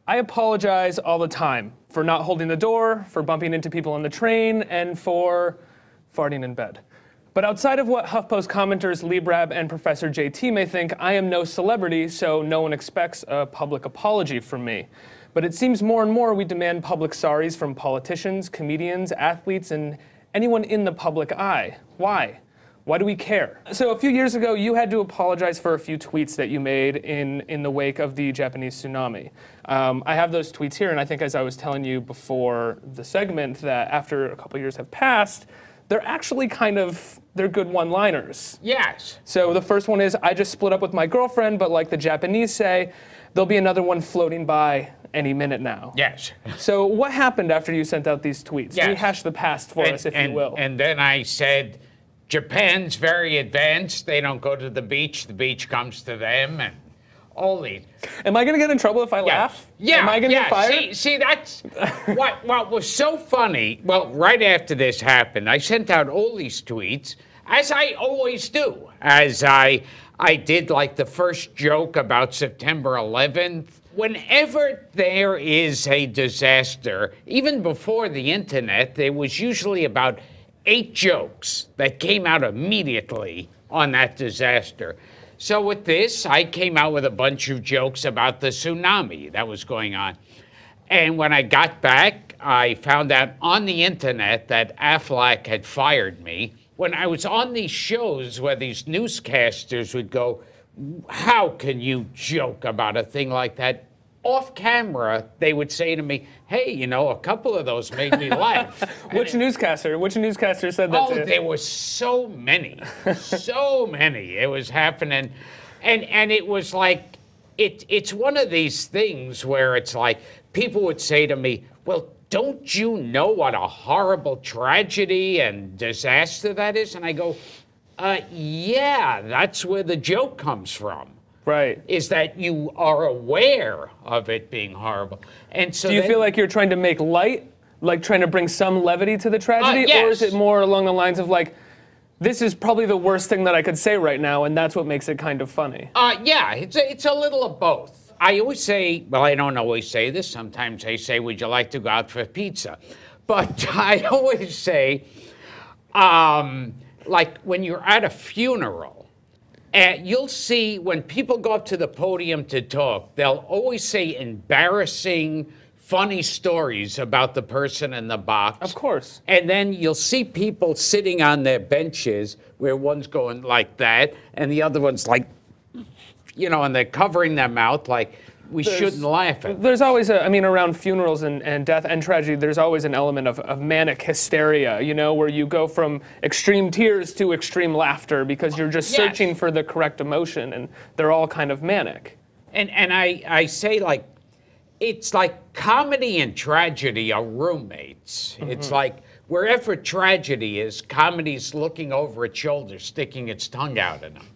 I apologize all the time for not holding the door, for bumping into people on the train, and for farting in bed. But outside of what HuffPost commenters Librab and Professor JT may think, I am no celebrity, so no one expects a public apology from me. But it seems more and more we demand public sorries from politicians, comedians, athletes, and anyone in the public eye. Why? Why do we care? So a few years ago, you had to apologize for a few tweets that you made in the wake of the Japanese tsunami. I have those tweets here, and I think as I was telling you before the segment, that after a couple years have passed, they're actually they're good one-liners. Yes. So the first one is, I just split up with my girlfriend, but like the Japanese say, there'll be another one floating by any minute now. Yes. So what happened after you sent out these tweets? Yes. Rehash the past for us, if you will. And then I said, Japan's very advanced. They don't go to the beach comes to them, and all these. Am I going to get in trouble if I laugh? Yeah. Am I going to get fired? See, that's what was so funny. Well, right after this happened, I sent out all these tweets, as I always do, as I did like the first joke about September 11th. Whenever there is a disaster, even before the internet, there was usually about 8 jokes that came out immediately on that disaster. So with this, I came out with a bunch of jokes about the tsunami that was going on. And when I got back, I found out on the internet that Aflac had fired me. When I was on these shows where these newscasters would go, how can you joke about a thing like that? Off camera, they would say to me, hey, you know, a couple of those made me laugh. Which newscaster said that? Oh, there were so many, so many. It was happening. And it was like, it's one of these things where it's like, people would say to me, well, don't you know what a horrible tragedy and disaster that is? And I go, yeah, that's where the joke comes from. Right. Is that you are aware of it being horrible. And so do you feel like you're trying to make light, like trying to bring some levity to the tragedy? Yes. Or is it more along the lines of like, this is probably the worst thing that I could say right now, and that's what makes it kind of funny? Yeah, it's a little of both. I always say, well, I don't always say this. Sometimes I say, would you like to go out for pizza? But I always say, like when you're at a funeral, and you'll see when people go up to the podium to talk, they'll always say embarrassing, funny stories about the person in the box. Of course. And then you'll see people sitting on their benches where one's going like that, and the other one's like, you know, and they're covering their mouth like, we shouldn't laugh at. There's always around funerals and death and tragedy, there's always an element of manic hysteria, you know, where you go from extreme tears to extreme laughter because you're just searching for the correct emotion, and they're all kind of manic. And I say, like, it's like comedy and tragedy are roommates. Mm-hmm. It's like wherever tragedy is, comedy's looking over its shoulder, sticking its tongue out at them.